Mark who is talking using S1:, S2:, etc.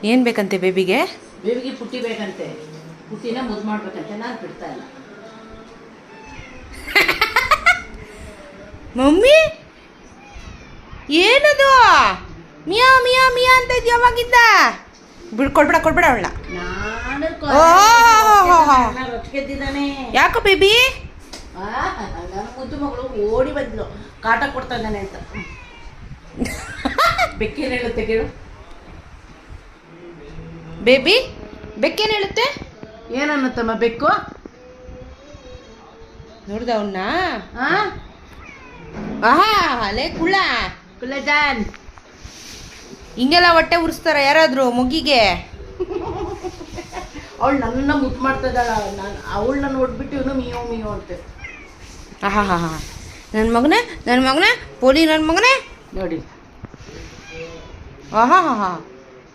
S1: ಏನು ಬೇಕಂತೆ ಬೇಬಿಗೆ?
S2: ಬೇಬಿಗೆ ಪುಟ್ಟಿ ಬೇಕಂತೆ. ಪುಟ್ಟಿನ ಮುದ್ದು ಮಾಡ್ಬೇಕಂತೆ. ನಾನು ಬಿಡ್ತಾ ಇಲ್ಲ.
S1: ಮಮ್ಮಿ ಏನದು ಮಿಯಾ ಮಿಯಾ ಮಿಯಾ ಅಂತ ಇದು ಯಾವಾಗಿದ್ದ? ಕೊಡ್ಬೇಡ ಅವಳ.
S2: ರೊಚ್ಗೆದ್ದಿದ್ದಾನೆ.
S1: ಯಾಕೋ ಬೇಬಿ?
S2: ನನ್ನ ಮುದ್ದು ಮಗಳು ಓಡಿ ಬಂದ್ಲು ಕಾಟ ಕೊಡ್ತಾ ಇದ್ದಾನೆ ಅಂತ. ಬೆಕ್ಕೇನು ಹೇಳುತ್ತೆ ಕೇಳು
S1: ಬೇಬಿ. ಬೆಕ್ಕೇನು ಹೇಳುತ್ತೆ?
S2: ಏನನ್ನತ್ತಮ್ಮ ಬೆಕ್ಕು?
S1: ನೋಡ್ದ ಅವನ್ನ? ಆಹಾ ಅಲೇ
S2: ಕುಳ್ಳಜಾನ್
S1: ಹಿಂಗೆಲ್ಲ ಹೊಟ್ಟೆ ಉರಿಸ್ತಾರ ಯಾರಾದ್ರು ಮುಗಿಗೆ?
S2: ಅವಳು ನನ್ನ ಮುದ್ದು ಮಾಡ್ತಾ ಇದ್ದಾಳ. ಅವಳನ್ನ ನೋಡ್ಬಿಟ್ಟು ಇವನು ಮಿಯೋ ಮಿಯೋ ಅಂತೆ.
S1: ಆಹಾ ಹಾ ಹಾ ನನ್ನ ಮಗನೇ ಪೋಲಿ ನನ್ನ ಮಗನೇ
S2: ನೋಡಿ.
S1: ಆಹಾ ಹಾ ಹಾ